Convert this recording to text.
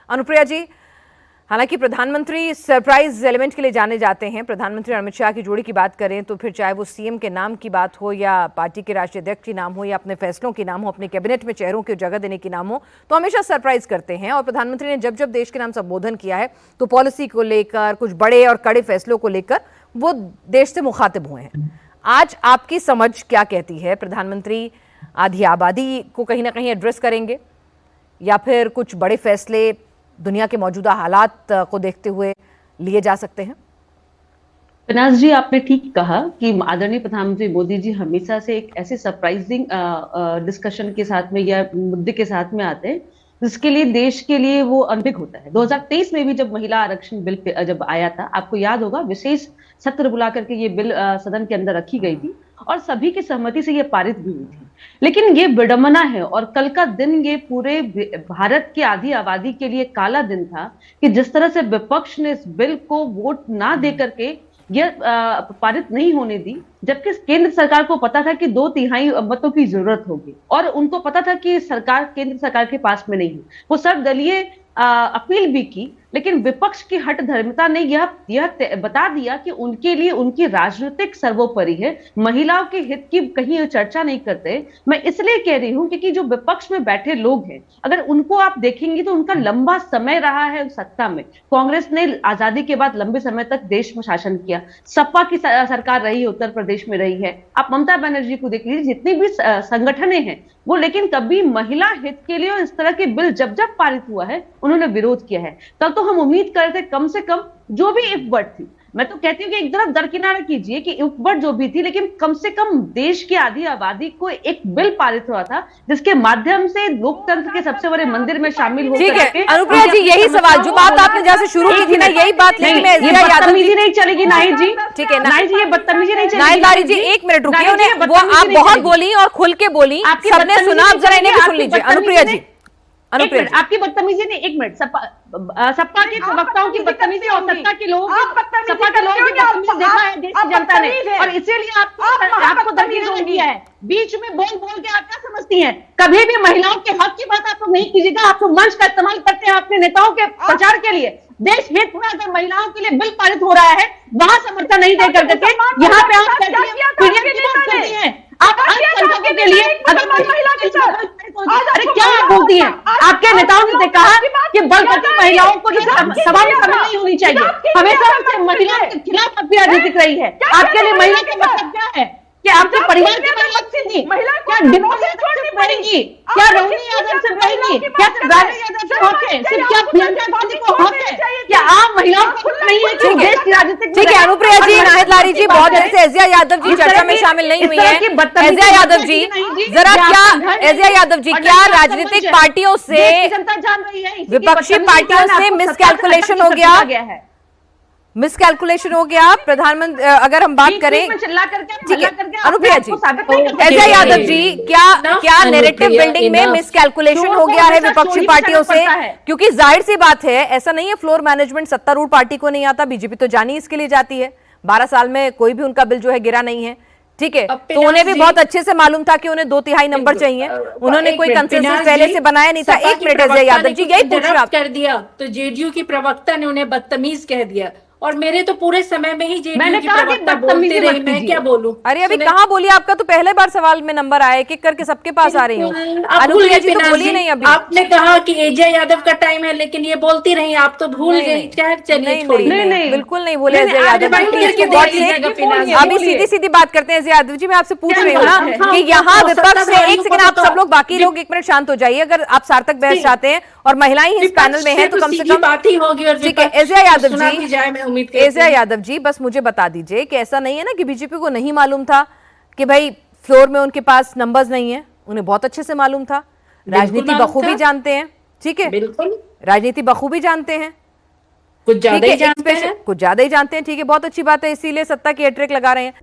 अनुप्रिया जी, हालांकि प्रधानमंत्री surprise element के लिए जाने जाते हैं। प्रधानमंत्री अमित शाह की जोड़ी की बात करें तो फिर चाहे वो सीएम के नाम की बात हो या पार्टी के राष्ट्रीय अध्यक्ष के नाम हो या अपने फैसलों के नाम हो, अपने कैबिनेट में चेहरों की जगह देने की नाम हो, तो हमेशा सरप्राइज करते हैं। और प्रधानमंत्री ने जब जब देश के नाम संबोधन किया है तो पॉलिसी को लेकर, कुछ बड़े और कड़े फैसलों को लेकर वो देश से मुखातिब हुए हैं। आज आपकी समझ क्या कहती है? प्रधानमंत्री आधी आबादी को कहीं ना कहीं एड्रेस करेंगे या फिर कुछ बड़े फैसले दुनिया के मौजूदा हालात को देखते हुए लिए जा सकते हैं? विनाश जी, आपने ठीक कहा कि आदरणीय प्रधानमंत्री मोदी जी हमेशा से एक ऐसे सरप्राइजिंग डिस्कशन के साथ में या मुद्दे के साथ में आते हैं जिसके लिए देश के लिए वो अनभिज्ञ होता है। 2023 में भी जब महिला आरक्षण बिल जब आया था, आपको याद होगा, विशेष सत्र बुला करके ये बिल सदन के अंदर रखी गई थी और सभी की सहमति से ये पारित भी हुई थी। लेकिन ये विडंबना है और कल का दिन ये पूरे भारत की आधी आबादी के लिए काला दिन था कि जिस तरह से विपक्ष ने इस बिल को वोट ना दे करके यह पारित नहीं होने दी, जबकि केंद्र सरकार को पता था कि 2/3 मतों की जरूरत होगी और उनको पता था कि सरकार केंद्र सरकार के पास में नहीं है। वो सर्वदलीय अपील भी की, लेकिन विपक्ष की हट धर्मिता ने यह बता दिया कि उनके लिए उनकी राजनीतिक सर्वोपरि है, महिलाओं के हित की कहीं चर्चा नहीं करते। मैं इसलिए कह रही हूं क्योंकि जो विपक्ष में बैठे लोग हैं, अगर उनको आप देखेंगे तो उनका लंबा समय रहा है सत्ता में। कांग्रेस ने आजादी के बाद लंबे समय तक देश में शासन किया, सपा की सरकार रही, उत्तर प्रदेश में रही है। आप ममता बनर्जी को देख लीजिए, जितनी भी संगठनें हैं वो, लेकिन कभी महिला हित के लिए इस तरह के बिल जब जब पारित हुआ है उन्होंने विरोध किया है। कल तो हम उम्मीद कर रहे थे कम से कम जो भी इफ़ थी, मैं तो कहती हूँ कि एक तरफ दरकिनार कीजिए कि इफ़ जो भी थी, लेकिन कम से कम देश की आधी आबादी को एक बिल पारित हुआ था जिसके माध्यम से लोकतंत्र के सबसे बड़े मंदिर में शामिल हो। ठीक है अनुप्रिया जी, यही सवाल जो बात आपने जैसे शुरू की थी ना, यही बात लेकिन मैं बदतमीजी नहीं चलेगी नाहिद जी। ठीक है नाहिद जी, ये बदतमीजी नहीं चलेगी। नाहिद लारी जी, एक मिनट रुकिए, वो आप बहुत बोली और खुल के बोली, सबने सुना, आप जरा इन्हें भी सुन लीजिए। अनुप्रिया जी, आपकी बदतमीजी नहीं, एक मिनट, सपा के प्रवक्ताओं की बदतमीजी और सत्ता के लोगों की, सपा के लोगों की बदतमीजी देखा है देश की जनता ने, और इसीलिए आपको दरकीज हो गया है। बीच में बोल बोल के आप क्या समझती हैं? कभी भी महिलाओं के हक की बात आप लोग नहीं कीजिएगा। आप लोग मंच का इस्तेमाल करते हैं अपने नेताओं के प्रचार के लिए। देश हित में अगर महिलाओं के लिए बिल पारित हो रहा है, वहां समर्थन नहीं दे करके यहाँ पे आप करती हैं। आप अल्पसंख्यकों के लिए अगर अरे क्या आप बोलती हैं? आपके नेताओं ने कहा कि बलपति महिलाओं को सभा में शामिल नहीं होनी चाहिए। हमेशा महिलाओं के खिलाफ आप राजनीति रही है। आपके लिए महिला का मतलब क्या है? कि आपके परिवार की महिला क्या डिवोर्स छोड़नी पड़ेगी? क्या रोहिणी यादव से रहेगी? क्या रानी यादव से होके? सिर्फ क्या प्रियंका गांधी को होके? क्या आप महिलाओं को नहीं है कि देश की राजनीतिक? ठीक है अनुप्रिया जी, नाहिद लारी जी, बहुत देर से एजिया यादव जी चर्चा में शामिल नहीं हुई है। एजिया यादव जी, जरा क्या एजिया यादव जी, क्या राजनीतिक पार्टियों से, विपक्षी पार्टियों से मिसकैलकुलेशन हो गया है? मिसकैलकुलेशन हो गया प्रधानमंत्री, अगर हम बात करें, ठीक है अनुप्रिया जी, एजिया यादव जी, क्या नैरेटिव बिल्डिंग में मिसकैलकुलेशन हो गया है विपक्षी पार्टियों से? क्योंकि जाहिर सी बात है, ऐसा नहीं है फ्लोर मैनेजमेंट सत्तारूढ़ पार्टी को नहीं आता, बीजेपी तो जानी इसके लिए जाती है। 12 साल में कोई भी उनका बिल जो है गिरा नहीं है, ठीक है, तो उन्हें भी बहुत अच्छे से मालूम था कि उन्हें 2/3 नंबर चाहिए। उन्होंने कोई कंसेंसस पहले से बनाया नहीं था। एक मिनट एजिया यादव जी, यही पूछ रहा कर दिया तो जेडीयू की प्रवक्ता ने उन्हें बदतमीज कह दिया, और मेरे तो पूरे समय में ही जेडीयू की प्रवक्ता बोलते रही, मैं क्या बोलूं? अरे अभी कहाँ बोलिए, आपका तो पहले बार सवाल में नंबर आया, एक एक करके सबके पास आ रही हूँ। अनुप्रिया जी तो बोलिए नहीं अभी। आपने कहा कि एजिया यादव का टाइम है, लेकिन ये बोलती रही, आप तो भूल गई। चलिए नहीं, बिल्कुल नहीं बोले एजिया यादव। अभी सीधी सीधी बात करते हैं एजिया यादव जी, मैं आपसे पूछ रही हूँ ना कि यहाँ विपक्ष से, एक सेकंड आप सब लोग बाकी लोग एक मिनट शांत हो जाइए, अगर आप सार्थक बहस चाहते हैं और महिलाएं ही इस पैनल में हैं तो कम से कम बात ही होगी। ठीक है एजिया यादव जी, एजिया यादव जी, बस मुझे बता दीजिए कि ऐसा नहीं है ना कि बीजेपी को नहीं मालूम था कि भाई फ्लोर में उनके पास नंबर्स नहीं है, उन्हें बहुत अच्छे से मालूम था, राजनीति बखूबी जानते हैं, ठीक है, बिल्कुल राजनीति बखूबी जानते हैं, कुछ ज्यादा ही जानते हैं, कुछ ज्यादा ही जानते हैं, ठीक है, बहुत अच्छी बात है, इसीलिए सत्ता की हैट्रिक लगा रहे हैं।